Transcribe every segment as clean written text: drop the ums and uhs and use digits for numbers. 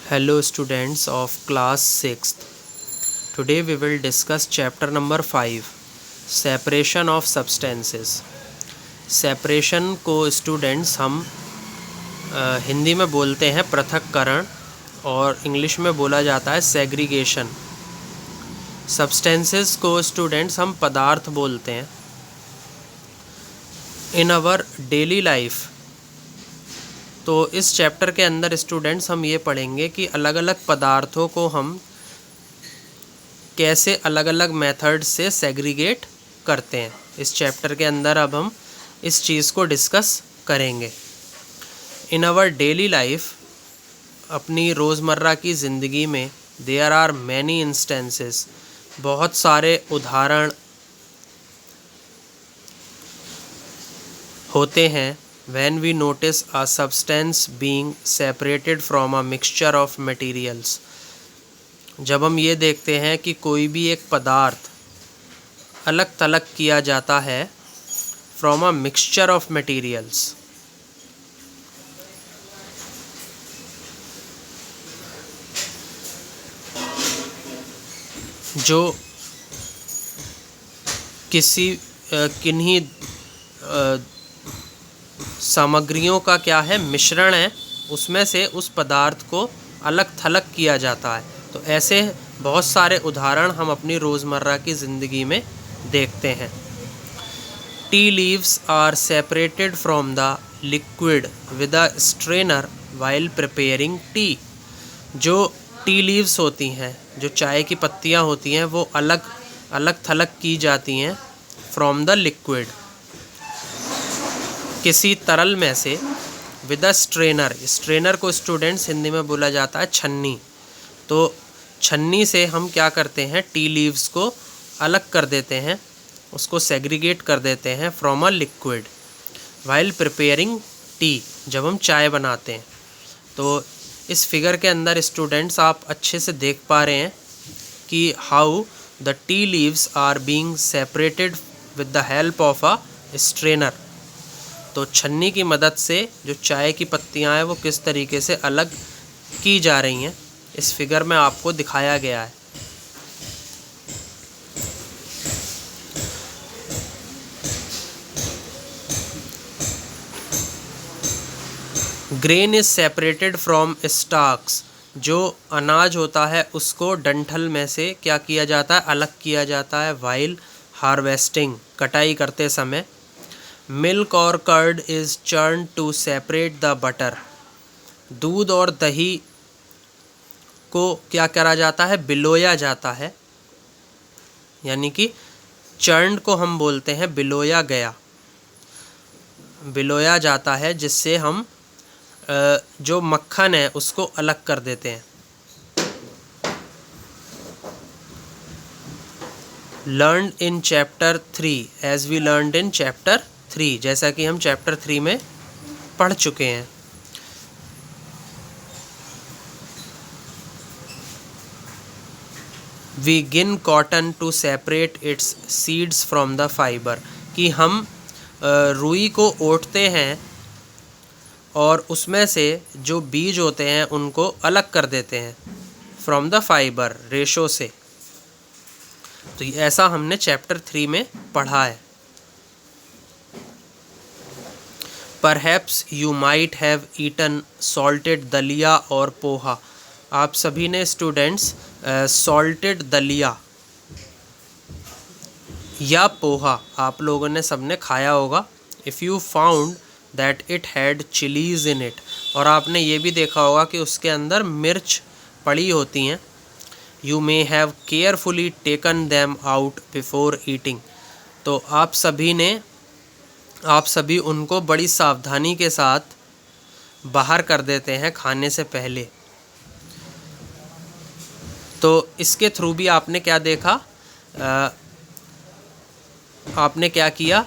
Hello students of class 6th. Today we will discuss chapter number 5, separation of substances. Separation को students हम हिंदी में बोलते हैं पृथक्करण और इंग्लिश में बोला जाता है segregation. Substances को students हम पदार्थ बोलते हैं. In our daily life, तो इस चैप्टर के अंदर स्टूडेंट्स हम ये पढ़ेंगे कि अलग अलग पदार्थों को हम कैसे अलग अलग मेथड से सेग्रीगेट करते हैं. इस चैप्टर के अंदर अब हम इस चीज़ को डिस्कस करेंगे. इन आवर डेली लाइफ, अपनी रोज़मर्रा की ज़िंदगी में देयर आर मैनी इंस्टेंसेस, बहुत सारे उदाहरण होते हैं. When we notice a substance being separated from a mixture of materials, जब हम ये देखते हैं कि कोई भी एक पदार्थ अलग थलग किया जाता है from a mixture of materials. जो किन्हीं सामग्रियों का क्या है, मिश्रण है, उसमें से उस पदार्थ को अलग थलग किया जाता है. तो ऐसे बहुत सारे उदाहरण हम अपनी रोज़मर्रा की ज़िंदगी में देखते हैं. Tea leaves are separated from the liquid with a strainer while preparing tea. जो टी लीव्स होती हैं, जो चाय की पत्तियां होती हैं, वो अलग अलग थलग की जाती हैं फ्रॉम द लिक्विड, किसी तरल में से, विद अ स्ट्रेनर. स्ट्रेनर को स्टूडेंट्स हिंदी में बोला जाता है छन्नी. तो छन्नी से हम क्या करते हैं, टी लीव्स को अलग कर देते हैं, उसको सेग्रीगेट कर देते हैं from a liquid while preparing T, जब हम चाय बनाते हैं. तो इस फिगर के अंदर स्टूडेंट्स आप अच्छे से देख पा रहे हैं कि how the tea leaves are being separated with the help of a strainer. तो छन्नी की मदद से जो चाय की पत्तियां हैं वो किस तरीके से अलग की जा रही हैं, इस फिगर में आपको दिखाया गया है. Grain is separated from stalks. जो अनाज होता है उसको डंठल में से क्या किया जाता है, अलग किया जाता है वाइल हार्वेस्टिंग, कटाई करते समय. मिल्क और curd is churn to separate the butter. दूध और दही को क्या करा जाता है, बिलोया जाता है, यानी कि चर्न को हम बोलते हैं बिलोया गया, बिलोया जाता है, जिससे हम जो मक्खन है उसको अलग कर देते हैं. Learn in chapter 3 as we learned in chapter 3, जैसा कि हम चैप्टर 3 में पढ़ चुके हैं. We gin cotton to separate its seeds from the fibre. कि हम रुई को ओटते हैं और उसमें से जो बीज होते हैं उनको अलग कर देते हैं फ्रॉम द फाइबर, रेशो से. तो ऐसा हमने चैप्टर 3 में पढ़ा है. Perhaps you might have eaten salted दलिया और पोहा. आप सभी ने स्टूडेंट्स सॉल्टेड दलिया या पोहा आप लोगों ने सबने खाया होगा. If you found that it had chillies in it. और आपने ये भी देखा होगा कि उसके अंदर मिर्च पड़ी होती हैं. You may have carefully taken them out before eating. तो आप सभी उनको बड़ी सावधानी के साथ बाहर कर देते हैं खाने से पहले. तो इसके थ्रू भी आपने क्या देखा, आपने क्या किया,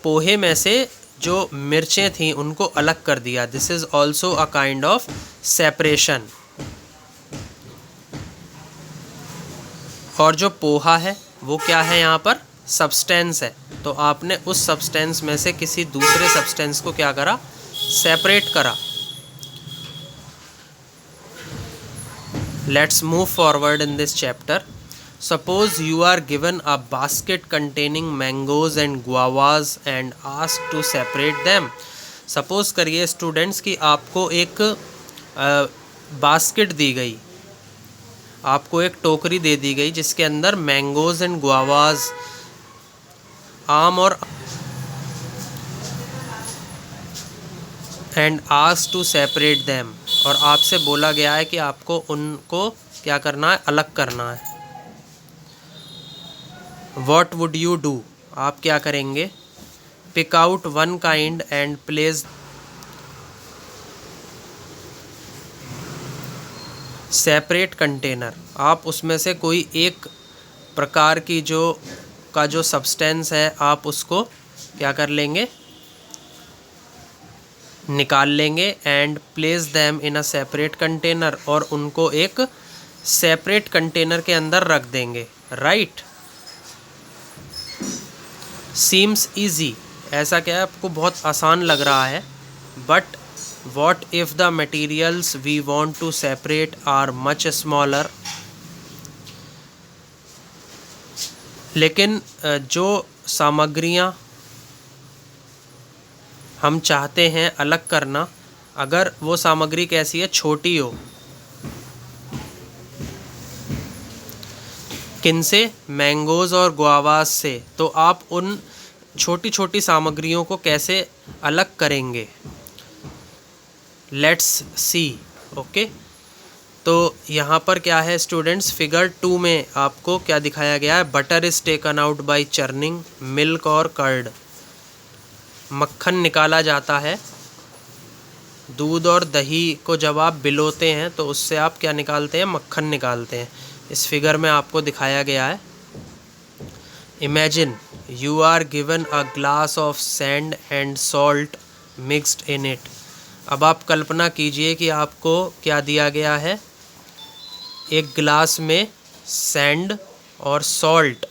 पोहे में से जो मिर्चें थीं उनको अलग कर दिया. This is also a kind of separation. और जो पोहा है वो क्या है, यहाँ पर सब्सटेंस है. तो आपने उस सब्सटेंस में से किसी दूसरे सब्सटेंस को क्या करा, सेपरेट करा. Let's move forward in this chapter. Suppose you are given a basket containing mangoes and guavas and asked to separate them. Suppose करिए स्टूडेंट्स कि आपको एक बास्केट दी गई, आपको एक टोकरी दे दी गई जिसके अंदर मैंगोज़ एंड गुआवाज, आम और and ask to separate them, और आपसे बोला गया है कि आपको उनको क्या करना है, अलग करना है. What would you do? आप क्या करेंगे? Pick out one kind and place separate container. आप उसमें से कोई एक प्रकार की जो सब्सटेंस है आप उसको क्या कर लेंगे, निकाल लेंगे. And place them in a separate container, और उनको एक सेपरेट कंटेनर के अंदर रख देंगे. राइट. Seems easy. ऐसा क्या है, आपको बहुत आसान लग रहा है. But what if the materials we want to separate are much smaller? लेकिन जो सामग्रियाँ हम चाहते हैं अलग करना, अगर वो सामग्री कैसी है, छोटी हो. किनसे? मैंगोज़ और गुआवास से. तो आप उन छोटी छोटी सामग्रियों को कैसे अलग करेंगे? Let's see. ओके, तो यहाँ पर क्या है स्टूडेंट्स, फिगर 2 में आपको क्या दिखाया गया है? Butter is taken out by churning milk और कर्ड. मक्खन निकाला जाता है. दूध और दही को जब आप बिलोते हैं तो उससे आप क्या निकालते हैं? मक्खन निकालते हैं. इस फिगर में आपको दिखाया गया है. Imagine you are given a glass of sand and salt mixed in it. अब आप कल्पना कीजिए कि आपको क्या दिया गया है, एक गिलास में सैंड और सॉल्ट,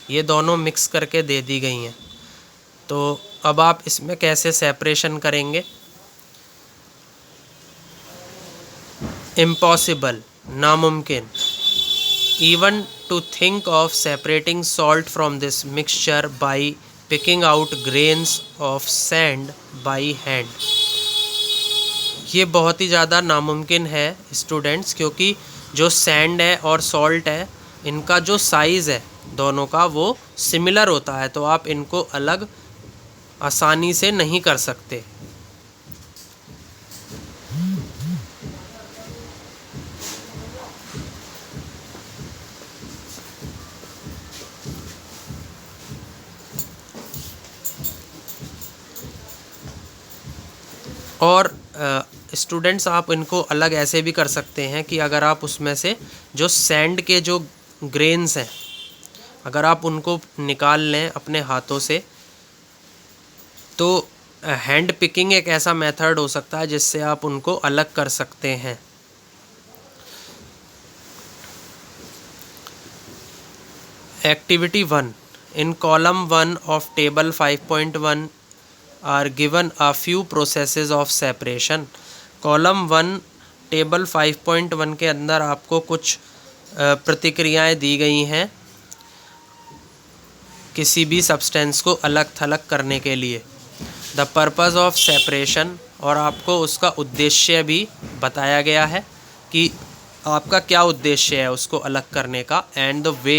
ये दोनों मिक्स करके दे दी गई हैं. तो अब आप इसमें कैसे सेपरेशन करेंगे? इम्पॉसिबल, नामुमकिन. Even to think of separating salt from this mixture by picking out grains of sand by hand. ये बहुत ही ज़्यादा नामुमकिन है स्टूडेंट्स, क्योंकि जो सैंड है और सॉल्ट है इनका जो साइज़ है दोनों का वो सिमिलर होता है, तो आप इनको अलग आसानी से नहीं कर सकते. और स्टूडेंट्स आप इनको अलग ऐसे भी कर सकते हैं कि अगर आप उसमें से जो सैंड के जो ग्रेन्स हैं, अगर आप उनको निकाल लें अपने हाथों से, तो हैंड पिकिंग एक ऐसा मेथड हो सकता है जिससे आप उनको अलग कर सकते हैं. Activity 1. In column 1 of table 5.1 are given a few processes of separation. Column 1 table 5.1 के अंदर आपको कुछ प्रतिक्रियाएं दी गई हैं किसी भी सब्सटेंस को अलग थलग करने के लिए. द पर्पज़ ऑफ सेपरेशन, और आपको उसका उद्देश्य भी बताया गया है कि आपका क्या उद्देश्य है उसको अलग करने का. And the way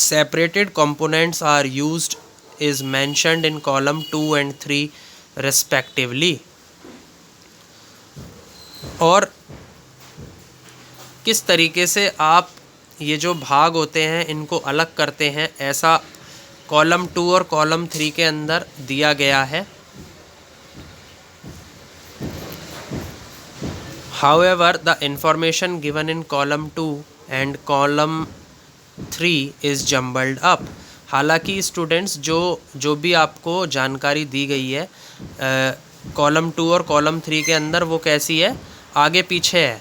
separated components are used is mentioned in column 2 and 3 respectively. और किस तरीके से आप ये जो भाग होते हैं इनको अलग करते हैं, ऐसा कॉलम 2 और कॉलम 3 के अंदर दिया गया है. However, the information given in column 2 and column 3 is jumbled up. हालांकि स्टूडेंट्स जो भी आपको जानकारी दी गई है कॉलम 2 और कॉलम 3 के अंदर, वो कैसी है, आगे पीछे है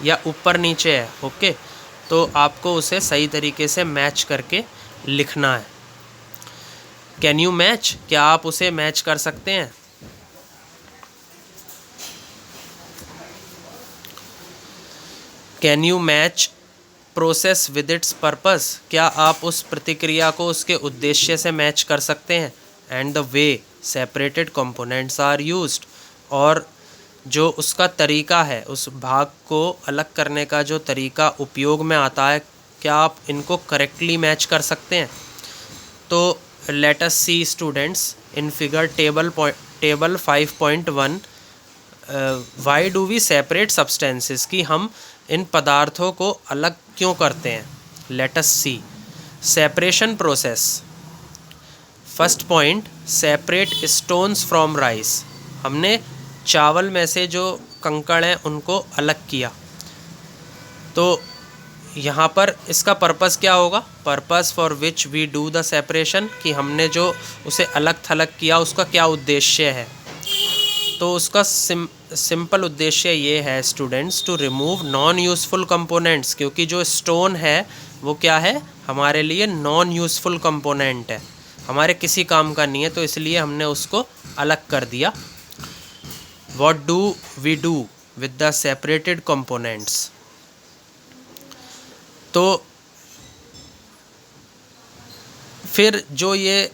या ऊपर नीचे है. ओके, तो आपको उसे सही तरीके से मैच करके लिखना है. Can you match? क्या आप उसे मैच कर सकते हैं? Can you match process with its purpose, क्या आप उस प्रतिक्रिया को उसके उद्देश्य से मैच कर सकते हैं। And the way separated components are used, और जो उसका तरीका है, उस भाग को अलग करने का जो तरीका उपयोग में आता है, क्या आप इनको करेक्टली मैच कर सकते हैं। तो let us see students in figure table 5.1 why do we separate substances, कि हम इन पदार्थों को अलग क्यों करते हैं। Let us see separation process. First point, separate stones from rice, हमने चावल में से जो कंकड़ हैं उनको अलग किया। तो यहाँ पर इसका पर्पस क्या होगा, purpose for which we do the separation, कि हमने जो उसे अलग थलग किया उसका क्या उद्देश्य है। तो उसका सिंपल उद्देश्य ये है students, to remove non useful components, क्योंकि जो स्टोन है वो क्या है, हमारे लिए नॉन यूज़फुल कंपोनेंट है, हमारे किसी काम का नहीं है, तो इसलिए हमने उसको अलग कर दिया। What do we do with the separated components? तो फिर जो ये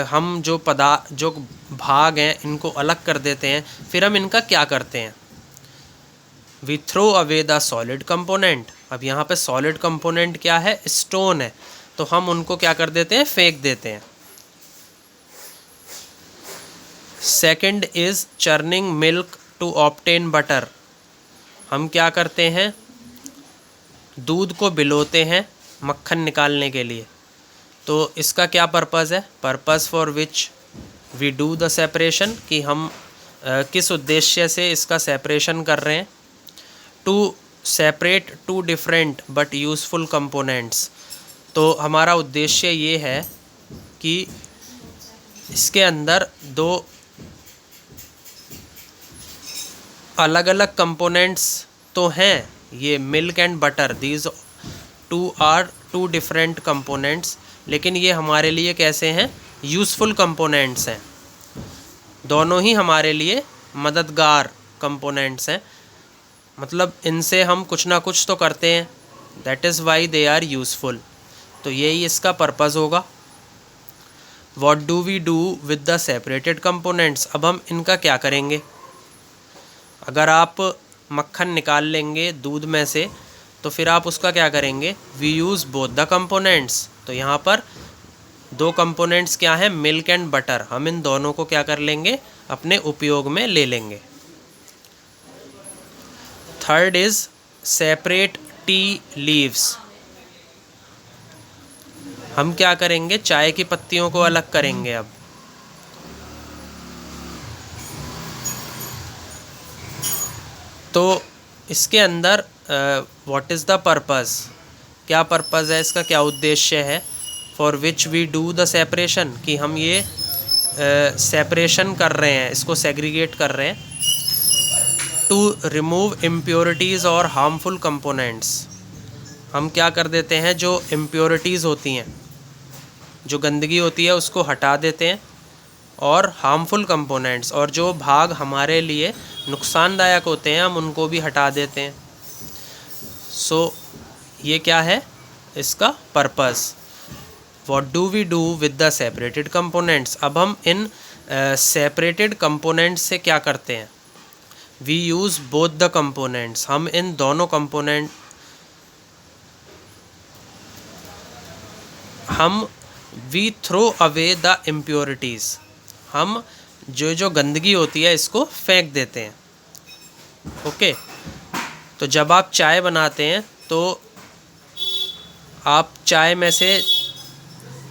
हम जो भाग हैं इनको अलग कर देते हैं, फिर हम इनका क्या करते हैं। We throw away the solid component, अब यहाँ पे solid component क्या है, स्टोन है, तो हम उनको क्या कर देते हैं, फेंक देते हैं। Second is churning milk to obtain butter, हम क्या करते हैं, दूध को बिलोते हैं मक्खन निकालने के लिए। तो इसका क्या पर्पज़ है, purpose for which we do the separation, कि हम किस उद्देश्य से इसका सेपरेशन कर रहे हैं। To separate two different but useful components, तो हमारा उद्देश्य ये है कि इसके अंदर दो अलग अलग कंपोनेंट्स तो हैं, ये milk and butter, these two are two different components, लेकिन ये हमारे लिए कैसे हैं, यूज़फुल कंपोनेंट्स हैं, दोनों ही हमारे लिए मददगार कंपोनेंट्स हैं, मतलब इनसे हम कुछ ना कुछ तो करते हैं, that is why they are useful. तो यही इसका पर्पज़ होगा। What do we do with the separated components, अब हम इनका क्या करेंगे। अगर आप मक्खन निकाल लेंगे दूध में से, तो फिर आप उसका क्या करेंगे, we use both the components, तो यहाँ पर दो कंपोनेंट्स क्या हैं, मिल्क एंड बटर, हम इन दोनों को क्या कर लेंगे, अपने उपयोग में ले लेंगे। Third is separate tea leaves, हम क्या करेंगे, चाय की पत्तियों को अलग करेंगे। अब तो इसके अंदर व्हाट इज़ द पर्पज़, क्या पर्पज़ है इसका, क्या उद्देश्य है। For which we do the separation, कि हम ये सेपरेशन कर रहे हैं, इसको सेग्रीगेट कर रहे हैं। टू रिमूव इम्प्योरिटीज़ और हार्मफुल कंपोनेंट्स, हम क्या कर देते हैं, जो इम्प्योरिटीज़ होती हैं, जो गंदगी होती है उसको हटा देते हैं, और हार्मफुल कंपोनेंट्स, और जो भाग हमारे लिए नुकसानदायक होते हैं हम उनको भी हटा देते हैं। सो ये क्या है इसका purpose, what do we do with the separated components. अब हम इन सेपरेटेड कंपोनेंट्स से क्या करते हैं, we use both the components, हम इन दोनों कंपोनेंट हम we throw away the impurities, हम जो गंदगी होती है इसको फेंक देते हैं। ओके, तो जब आप चाय बनाते हैं तो आप चाय में से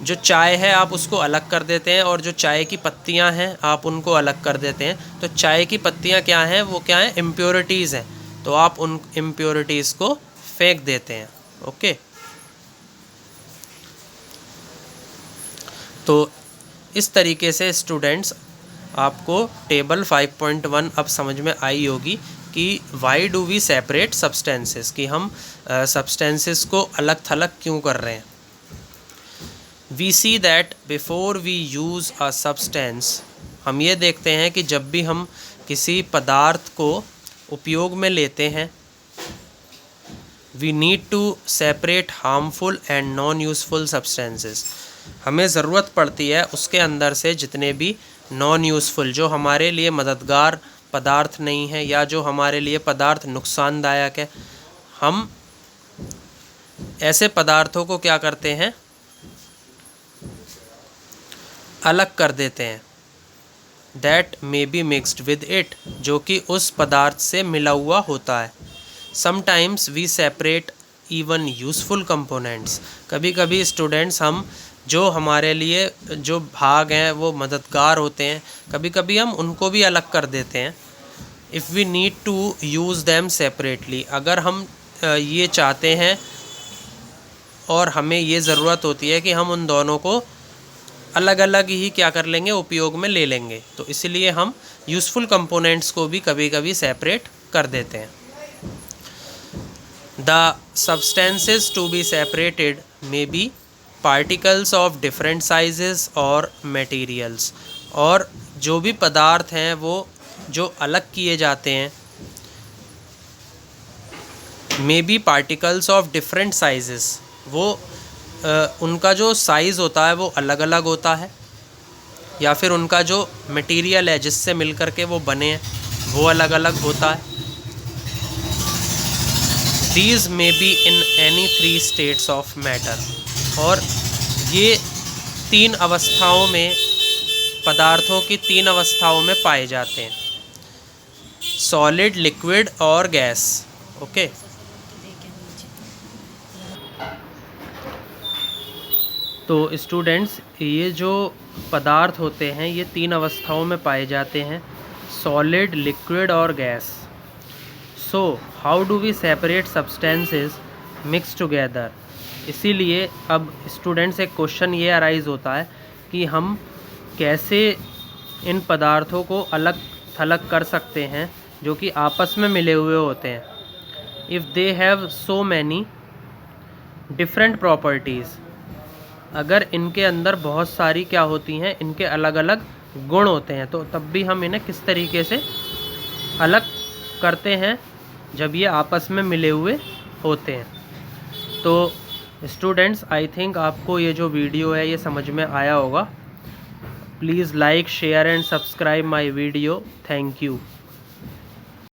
जो चाय है आप उसको अलग कर देते हैं, और जो चाय की पत्तियां हैं आप उनको अलग कर देते हैं। तो चाय की पत्तियां क्या हैं, वो क्या हैं, इम्प्योरिटीज़ हैं, तो आप उन इम्प्योरिटीज़ को फेंक देते हैं। ओके, तो इस तरीके से स्टूडेंट्स आपको टेबल 5.1 अब समझ में आई होगी कि why do we separate substances, कि हम सब्सटेंसेस को अलग थलग क्यों कर रहे हैं। We see that before we use a substance, हम ये देखते हैं कि जब भी हम किसी पदार्थ को उपयोग में लेते हैं, we need to separate harmful and non useful substances. हमें ज़रूरत पड़ती है उसके अंदर से जितने भी नॉन यूज़फुल, जो हमारे लिए मददगार पदार्थ नहीं है या जो हमारे लिए पदार्थ नुकसानदायक है, हम ऐसे पदार्थों को क्या करते हैं, अलग कर देते हैं। That may be mixed with it, जो कि उस पदार्थ से मिला हुआ होता है। Sometimes we separate even useful components. कभी कभी स्टूडेंट्स हम जो हमारे लिए जो भाग हैं वो मददगार होते हैं, कभी कभी हम उनको भी अलग कर देते हैं। If we need to use them separately, अगर हम ये चाहते हैं और हमें ये ज़रूरत होती है कि हम उन दोनों को अलग अलग ही क्या कर लेंगे, उपयोग में ले लेंगे, तो इसलिए हम यूज़फुल कंपोनेंट्स को भी कभी कभी सेपरेट कर देते हैं। The substances to be separated may be particles of different sizes और मटेरियल्स, और जो भी पदार्थ हैं वो जो अलग किए जाते हैं, मे be particles of different sizes, वो उनका जो साइज़ होता है वो अलग अलग होता है, या फिर उनका जो मटेरियल है जिससे मिलकर के वो बने हैं वो अलग अलग होता है। These may be in any 3 states of matter, और ये 3 अवस्थाओं में, पदार्थों की 3 अवस्थाओं में पाए जाते हैं, सॉलिड, लिक्विड और गैस। ओके, तो स्टूडेंट्स ये जो पदार्थ होते हैं ये 3 अवस्थाओं में पाए जाते हैं, सॉलिड, लिक्विड और gas. So how do we separate substances mix together. इसीलिए अब स्टूडेंट्स एक क्वेश्चन ये अराइज होता है कि हम कैसे इन पदार्थों को अलग थलग कर सकते हैं जो कि आपस में मिले हुए होते हैं। If they have so many different properties, अगर इनके अंदर बहुत सारी क्या होती हैं, इनके अलग अलग गुण होते हैं, तो तब भी हम इन्हें किस तरीके से अलग करते हैं जब ये आपस में मिले हुए होते हैं। तो स्टूडेंट्स आई थिंक आपको ये जो वीडियो है ये समझ में आया होगा। Please like, share and subscribe my video. Thank you.